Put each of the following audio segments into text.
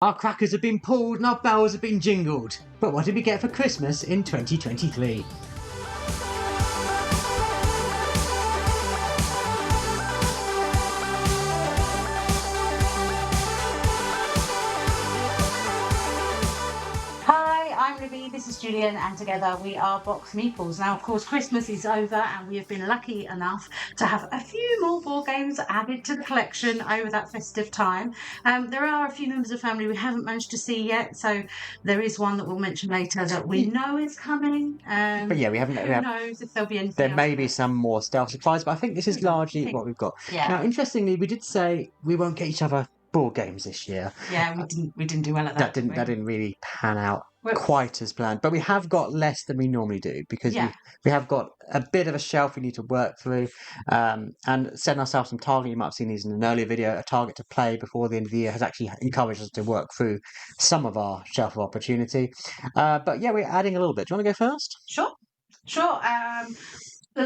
Our crackers have been pulled and our bells have been jingled. But what did we get for Christmas in 2023? Hi, I'm Libby, this is Julian, and together we are BoxedMeeples. Now, of course, Christmas is over and we have been lucky enough to have a few more board games added to the collection over that festive time. There are a few members of family we haven't managed to see yet, so there is one that we'll mention later that we know is coming. But yeah, we haven't. Who knows if there'll be anything There else may be some more stealth surprise, but I think this is largely what we've got. Yeah. Now, interestingly, we did say we won't get each other board games this year. Yeah, we didn't do well at that. That didn't really pan out quite as planned. But we have got less than we normally do because we have got a bit of a shelf we need to work through, and setting ourselves some target. You might have seen these in an earlier video. A target to play before the end of the year has actually encouraged us to work through some of our shelf of opportunity. But yeah, we're adding a little bit. Do you want to go first? Sure.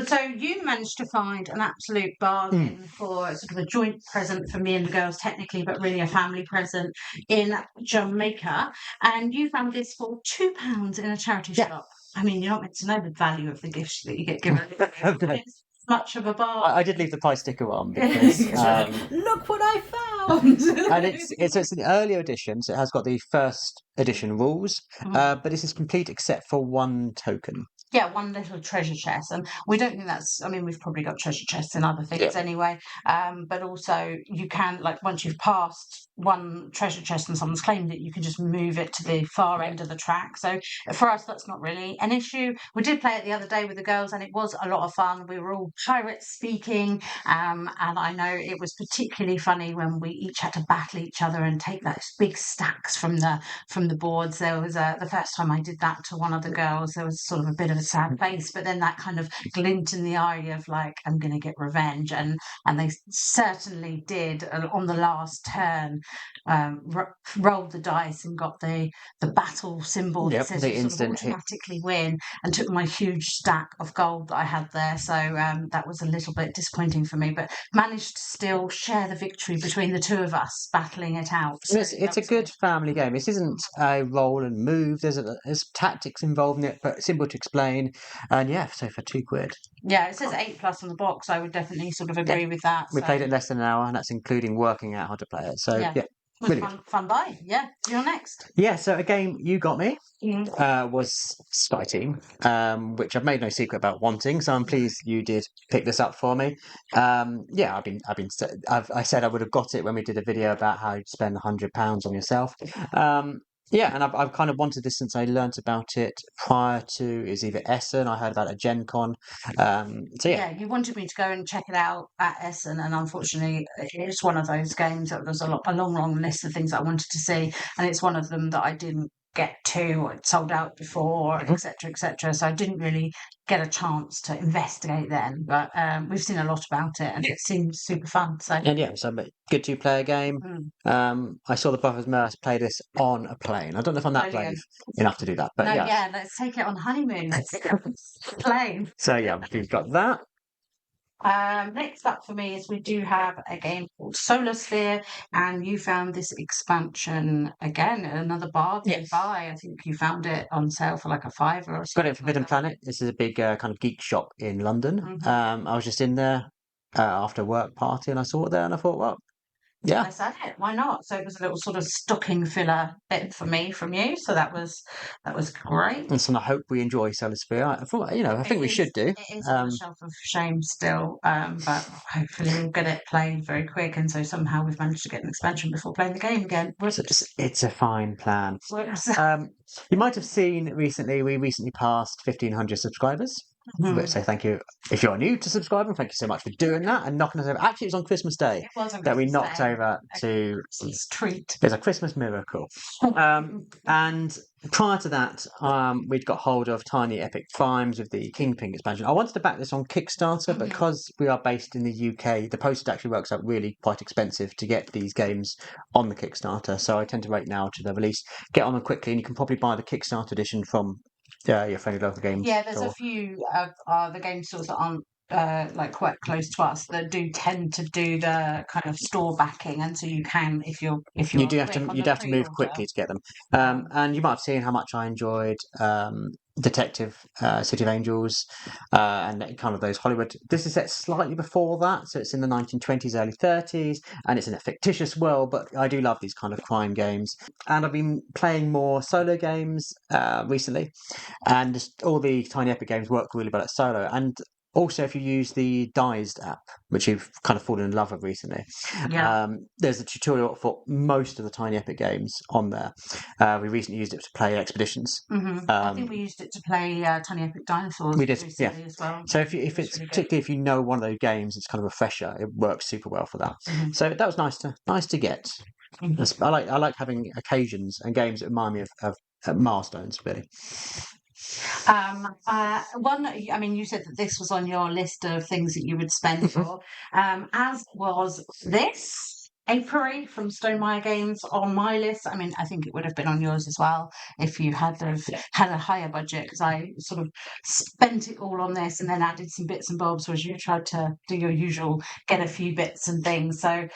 So you managed to find an absolute bargain for sort of a joint present for me and the girls, technically, but really a family present in Jamaica. And you found this for £2 in a charity shop. I mean, you're not meant to know the value of the gifts that you get given. It's much of a bargain. I did leave the price sticker on because look what I found. And it's an earlier edition, so it has got the first edition rules, but this is complete except for one token. Yeah, one little treasure chest, and we don't think that's. I mean, we've probably got treasure chests in other things anyway. But also, you can, like, once you've passed one treasure chest and someone's claimed it, you can just move it to the far end of the track. So for us, that's not really an issue. We did play it the other day with the girls, and it was a lot of fun. We were all pirate speaking, and I know it was particularly funny when we each had to battle each other and take those big stacks from the boards. There was the first time I did that to one of the girls, there was sort of a bit of a sad face, but then that kind of glint in the eye of like, I'm going to get revenge, and they certainly did. On the last turn, rolled the dice and got the battle symbol that says you sort of automatically win, and took my huge stack of gold that I had there. So that was a little bit disappointing for me, but managed to still share the victory between the two of us, battling it out. So it's a good family game. This isn't a roll and move. There's tactics involved in it, but simple to explain. And yeah, so for £2. Yeah, it says 8+ on the box. I would definitely sort of agree with that. We played it less than an hour, and that's including working out how to play it. So yeah. Really fun buy. Yeah, you're next. Yeah, so a game you got me was Sky Team, which I've made no secret about wanting. So I'm pleased you did pick this up for me. I said I would have got it when we did a video about how you'd spend £100 on yourself. And I've kind of wanted this since I learnt about it prior to is either Essen. I heard about a Gen Con. You wanted me to go and check it out at Essen, and unfortunately, it's one of those games that there's a long list of things that I wanted to see, and it's one of them that I didn't get to, or it sold out before, etc. So I didn't really get a chance to investigate then, but we've seen a lot about it, and it seems super fun. So a good 2-player game. I saw the Brothers Merce play this on a plane. I don't know if I'm that brave enough to do that, but let's take it on honeymoon. Let's go plane. So yeah, we've got that. Next up for me is we do have a game called Solar Sphere, and you found this expansion again, another bargain buy. I think you found it on sale for like a £5 or something. Got it at Forbidden Planet. This is a big kind of geek shop in London. I was just in there after a work party, and I saw it there, and I thought, well, yeah, I said it. Why not? So it was a little sort of stocking filler bit for me from you. So that was great. And so I hope we enjoy Solar Sphere. I think we should do. It is on the shelf of shame still, but hopefully we'll get it played very quick. And so somehow we've managed to get an expansion before playing the game again. It's a fine plan. You might have seen recently, we recently passed 1,500 subscribers. So thank you. If you're new to subscribing, thank you so much for doing that and knocking us over. Actually, it was on Christmas Day that we knocked over to this treat. It's a Christmas miracle. And prior to that, we'd got hold of Tiny Epic Crimes with the Kingpin expansion. I wanted to back this on Kickstarter, but because we are based in the UK, the postage actually works out really quite expensive to get these games on the Kickstarter. So I tend to wait now to the release, get on them quickly, and you can probably buy the Kickstarter edition from your friendly local games. Yeah, there's a few of the game stores that aren't like quite close to us that do tend to do the kind of store backing, and so you can if you're you do have to move quickly to get them. And you might have seen how much I enjoyed Detective City of Angels and kind of those Hollywood. This is set slightly before that, so it's in the 1920s, early 30s, and it's in a fictitious world. But I do love these kind of crime games, and I've been playing more solo games recently, and just all the Tiny Epic games work really well at solo. And also, if you use the Dized app, which you've kind of fallen in love with recently, there's a tutorial for most of the Tiny Epic games on there. We recently used it to play Expeditions. I think we used it to play Tiny Epic Dinosaurs. We did, recently as well. So if it's really particularly if you know one of those games, it's kind of a refresher. It works super well for that. So that was nice to get. I like having occasions and games that remind me of milestones, really. I mean, you said that this was on your list of things that you would spend for, as was this Apiary from Stonemaier Games on my list. I mean, I think it would have been on yours as well if you had had a higher budget, because I sort of spent it all on this and then added some bits and bobs, whereas you tried to do your usual, get a few bits and things. So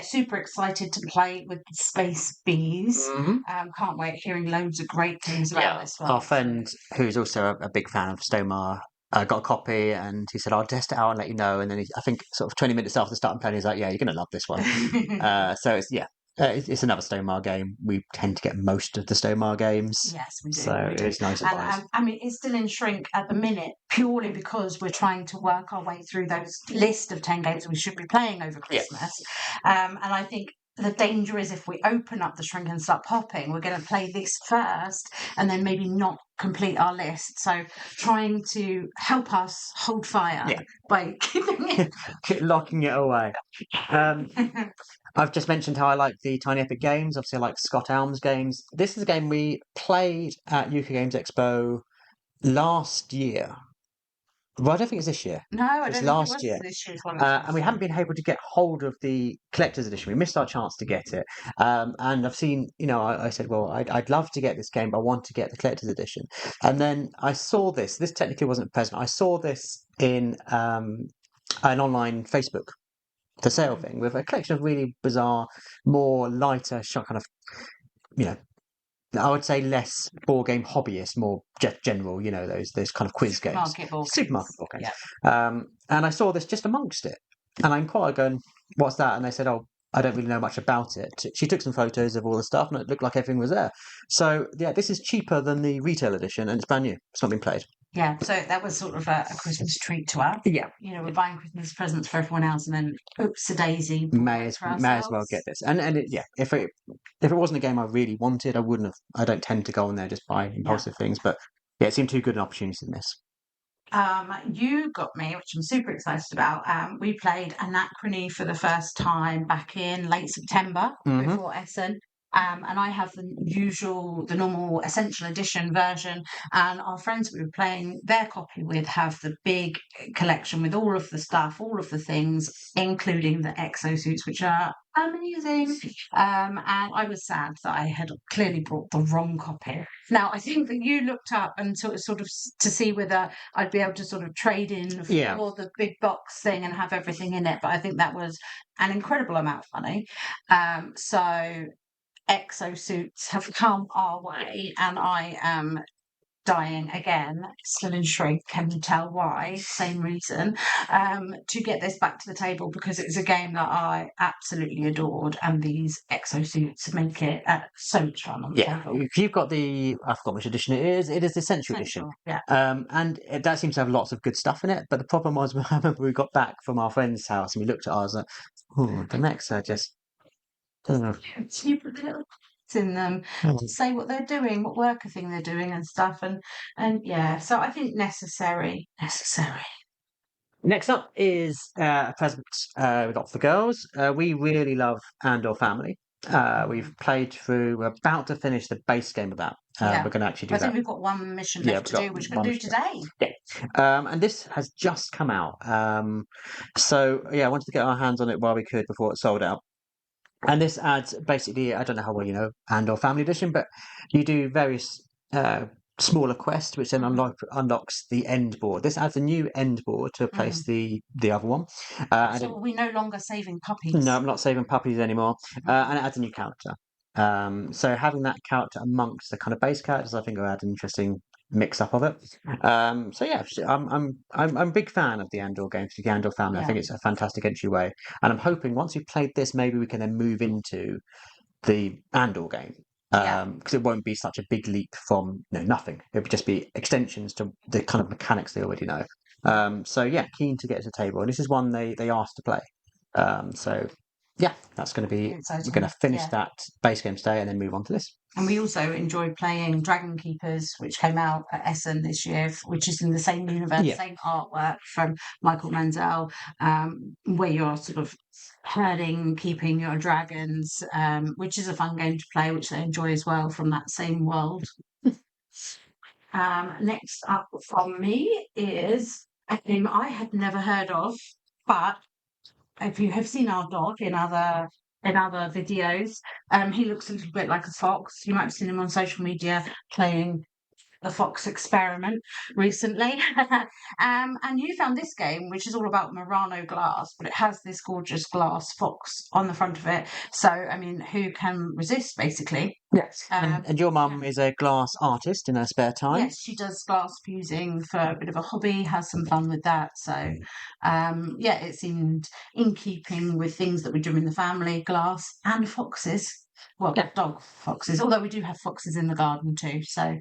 super excited to play with Space Bees. Can't wait, hearing loads of great things about this one. Our friend, who's also a big fan of Stonemaier, got a copy, and he said, I'll test it out and let you know. And then I think sort of 20 minutes after starting playing, he's like, yeah, you're going to love this one. So it's another Stonemaier game. We tend to get most of the Stonemaier games. Yes, we do. So it's nice advice. I mean, it's still in shrink at the minute, purely because we're trying to work our way through those list of 10 games we should be playing over Christmas. And I think the danger is if we open up the shrink and start popping, we're going to play this first and then maybe not complete our list. So trying to help us hold fire by keeping it locking it away. I've just mentioned how I like the Tiny Epic games. Obviously, I like Scott Alm's games. This is a game we played at UK Games Expo last year. Well, I don't think it's this year. No, I don't think it was last year. This year's one. And we haven't been able to get hold of the collector's edition. We missed our chance to get it. And I've seen, I said, well, I'd love to get this game, but I want to get the collector's edition. And then I saw this. This technically wasn't present. I saw this in an online Facebook for sale thing with a collection of really bizarre, more lighter, kind of, I would say less board game hobbyist, more general, those kind of quiz games. Supermarket board games. Yeah. And I saw this just amongst it. And I inquired, going, what's that? And they said, oh, I don't really know much about it. She took some photos of all the stuff and it looked like everything was there. So, this is cheaper than the retail edition and it's brand new. It's not been played. Yeah, so that was sort of a Christmas treat to us. Yeah. We're buying Christmas presents for everyone else and then, oops-a-daisy. May as well get this. And if it wasn't a game I really wanted, I don't tend to go on there just buy impulsive things. But it seemed too good an opportunity to miss. You got me, which I'm super excited about. We played Anacron for the first time back in late September before Essen. And I have the normal Essential Edition version, and our friends we were playing their copy with have the big collection with all of the stuff, all of the things, including the exosuits, which are amazing. And I was sad that I had clearly brought the wrong copy. Now, I think that you looked up and sort of to see whether I'd be able to sort of trade in for the big box thing and have everything in it, but I think that was an incredible amount of money. So exosuits have come our way, and I am dying again, still in shrink, can you tell why? Same reason, to get this back to the table, because it's a game that I absolutely adored, and these exosuits make it so much fun on the table. If you've got I forgot which edition it is the Essential Edition. Yeah. And that seems to have lots of good stuff in it, but the problem was, I remember we got back from our friend's house and we looked at ours like, the next are just you put the little in them, say what they're doing, what worker thing they're doing and stuff, and so I think necessary. Next up is a present we got for the girls. We really love Andor Family. We've played through. We're about to finish the base game of that. We're going to actually do that. I think we've got one mission left to do, which we're going to do today. Yeah. And this has just come out. So I wanted to get our hands on it while we could before it sold out. And this adds basically, I don't know how well you know Andor Family Edition, but you do various smaller quest, which then unlocks the end board. This adds a new end board to replace the other one. So we're no longer saving puppies. No, I'm not saving puppies anymore. And it adds a new character. So having that character amongst the kind of base characters, I think will add an interesting mix up of it. So yeah, I'm a big fan of the Andor games, the Andor family. I think it's a fantastic entryway, and I'm hoping once we've played this, maybe we can then move into the Andor game. Because it won't be such a big leap from nothing. It would just be extensions to the kind of mechanics they already know. So yeah, keen to get to the table. And this is one they asked to play. So yeah, that's going to be exciting. We're going to finish that base game today and then move on to this. And we also enjoyed playing Dragon Keepers, which came out at Essen this year, which is in the same universe, same artwork from Michael Manzel, where you're sort of herding, keeping your dragons, which is a fun game to play, which they enjoy as well from that same world. Next up from me is a game I had never heard of, but if you have seen our dog in other videos, he looks a little bit like a fox. You might have seen him on social media playing the Fox Experiment recently. And you found this game, which is all about Murano glass, but it has this gorgeous glass fox on the front of it. So, I mean, who can resist, basically? Yes. And your mum is a glass artist in her spare time? Yes, she does glass fusing for a bit of a hobby, has some fun with that. So, yeah, it seemed in keeping with things that we do in the family, glass and foxes. Well, dog foxes, although we do have foxes in the garden too. So,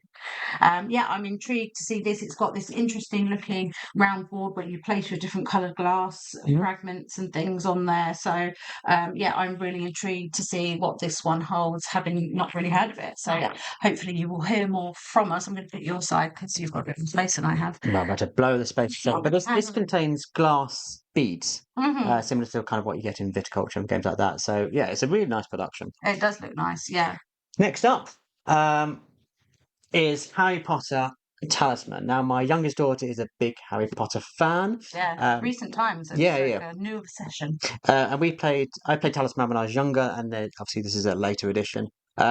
yeah, I'm intrigued to see this. It's got this interesting looking round board where you place your different coloured glass fragments and things on there. So, yeah, I'm really intrigued to see what this one holds, having not really heard of it. So, hopefully you will hear more from us. I'm going to put your side because you've got a bit of space than I have. No, I'm about to blow the space. But this contains glass beads, similar to kind of what you get in viticulture and games like that. So, yeah, it's a really nice production. It does look nice, yeah. Next up is Harry Potter Talisman. Now, my youngest daughter is a big Harry Potter fan. Yeah, recent times. It's like a new obsession. And I played Talisman when I was younger, and then obviously this is a later edition.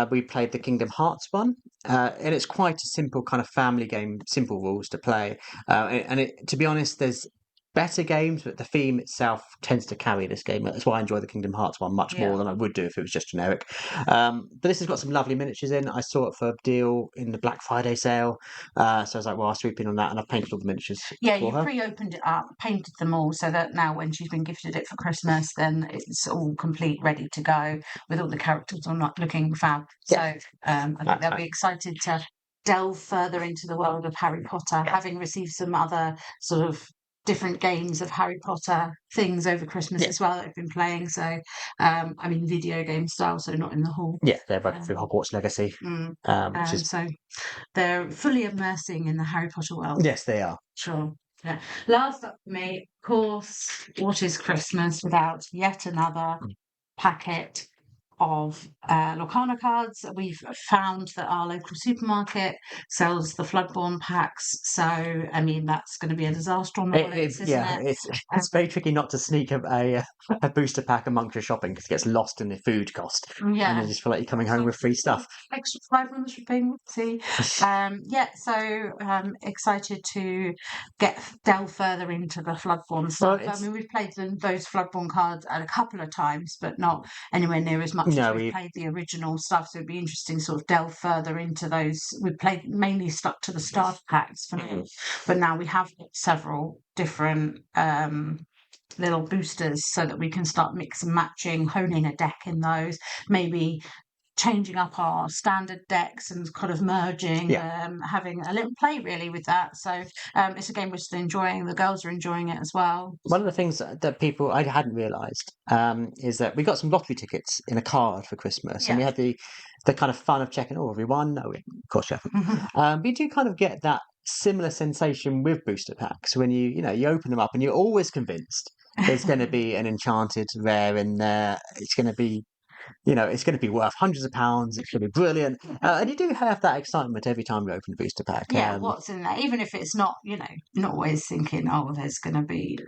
We played the Kingdom Hearts one, and it's quite a simple kind of family game, simple rules to play. To be honest, there's better games, but the theme itself tends to carry this game. That's why I enjoy the Kingdom Hearts one much more than I would do if it was just generic. But this has got some lovely miniatures in. I saw it for a deal in the Black Friday sale. So I was like, well, I'll swoop in on that, and I've painted all the miniatures. Yeah, you pre-opened it up, painted them all, so that now when she's been gifted it for Christmas, then it's all complete, ready to go, with all the characters on looking fab. Yeah. So I think they'll be excited to delve further into the world of Harry Potter, having received some other sort of different games of Harry Potter things over Christmas as well that I've been playing. So, I mean, video game style, so not in the hall. Yeah, they're both through Hogwarts Legacy. So they're fully immersing in the Harry Potter world. Yes, they are. Sure. Yeah. Last up for me, of course, what is Christmas without yet another packet of Lorcana cards? We've found that our local supermarket sells the Floodborn packs, so I mean that's going to be a disaster on the wallets, isn't it? It's very tricky not to sneak a booster pack amongst your shopping because it gets lost in the food cost, and you just feel like you're coming home with free stuff. Extra 5 on the shipping, see. So excited to delve further into the Floodborn stuff. I mean, we've played those Floodborn cards a couple of times, but not anywhere near as much as we've played the original stuff, so it'd be interesting to sort of delve further into those. We've played mainly stuck to the starter packs for now, but now we have several different little boosters so that we can start mix and matching, honing a deck in those, maybe changing up our standard decks and kind of merging, having a little play really with that. So it's a game we're still enjoying. The girls are enjoying it as well. One of the things that people I hadn't realised is that we got some lottery tickets in a card for Christmas, and we had the kind of fun of checking, have we won? No, of course you haven't. But you do kind of get that similar sensation with booster packs when you open them up and you're always convinced there's going to be an enchanted rare in there. It's going to be it's going to be worth hundreds of pounds. It's going to be brilliant. And you do have that excitement every time you open a booster pack. Yeah, what's in there? Even if it's not, you're not always thinking, there's going to be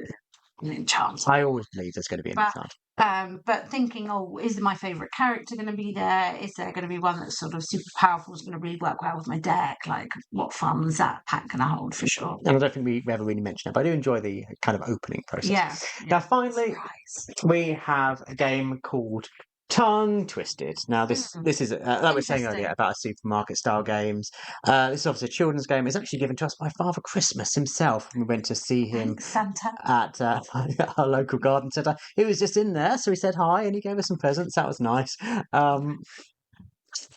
an enchant. I always believe there's going to be an enchant. But thinking, oh, is my favourite character going to be there? Is there going to be one that's sort of super powerful, is going to really work well with my deck? Like, what fun is that pack going to hold for sure? And I don't think we ever really mentioned it, but I do enjoy the kind of opening process. Yeah. Now, finally, we have a game called Tongue Twisted. Now, this is, like we were saying earlier, about a supermarket-style games. This is obviously a children's game. It's actually given to us by Father Christmas himself. We went to see him at our local garden centre. He was just in there, so he said hi, and he gave us some presents. That was nice.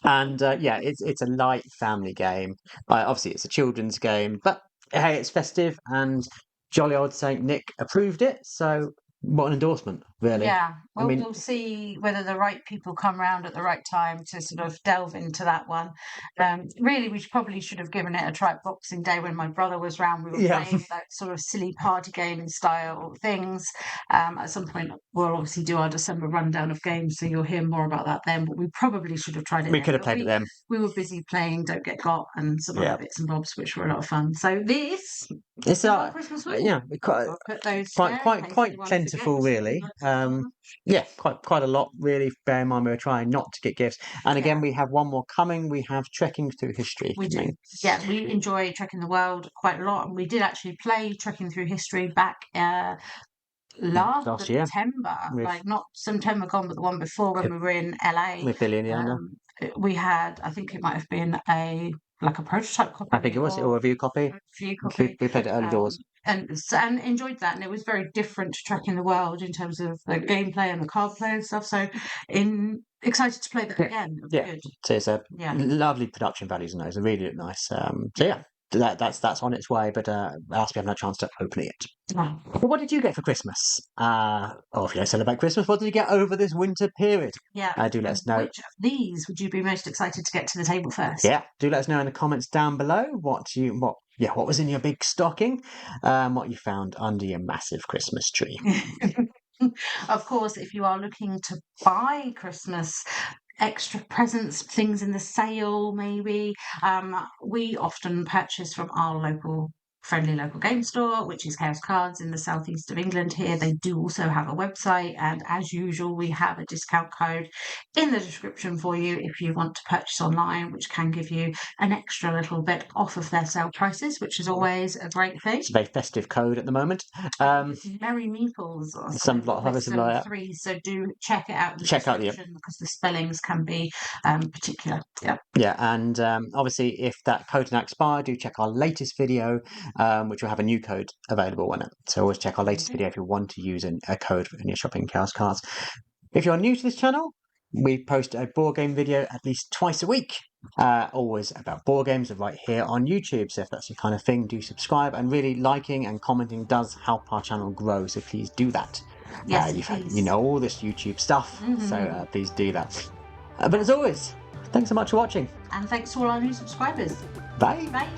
Yeah, it's a light family game. Obviously, it's a children's game, but hey, it's festive, and jolly old Saint Nick approved it, so what an endorsement, really. Yeah, well, we'll see whether the right people come round at the right time to sort of delve into that one. Really, we probably should have given it a try at Boxing Day when my brother was round. We were playing that sort of silly party game style things. At some point, we'll obviously do our December rundown of games, so you'll hear more about that then. But we probably should have tried it. We could have played it then. We were busy playing Don't Get Got and some other bits and bobs, which were a lot of fun. So it's our Christmas week. Quite plentiful, really. Quite a lot, really. Bear in mind, we were trying not to get gifts. And again, we have one more coming. We have Trekking Through History. We do. Yeah, we enjoy Trekking the World quite a lot. And we did actually play Trekking Through History back last year. September. Like, not September gone, but the one before when we were in LA. With Billy and Yana. We had, I think it might have been a prototype copy. I think it was, or a review copy. We played it early doors. And enjoyed that, and it was very different to Trekking the World in terms of the gameplay and the card play and stuff. So, excited to play that again. Good. So it's a lovely production values in those. They really look nice. That's on its way, but we haven't had a chance to open it yet. No. But what did you get for Christmas? Or if you don't celebrate Christmas, what did you get over this winter period? Yeah. Do let us know. Which of these would you be most excited to get to the table first? Yeah, do let us know in the comments down below what was in your big stocking, what you found under your massive Christmas tree. Of course, if you are looking to buy Christmas extra presents, things in the sale maybe, we often purchase from our friendly local game store, which is Chaos Cards in the southeast of England here. They do also have a website, and as usual, we have a discount code in the description for you if you want to purchase online, which can give you an extra little bit off of their sale prices, which is always a great thing. It's a very festive code at the moment. Merry Meeples or some lot of others like that. So do check it out in the description because the spellings can be particular. Yeah, and obviously if that code is now expired, do check our latest video, which will have a new code available on it. So always check our latest video if you want to use a code in your shopping Chaos Cards. If you're new to this channel, we post a board game video at least twice a week, always about board games, right here on YouTube. So if that's your kind of thing, do subscribe, and really liking and commenting does help our channel grow, so please do that. Yes, you know all this YouTube stuff, so please do that. But as always, thanks so much for watching. And thanks to all our new subscribers. Bye. Bye.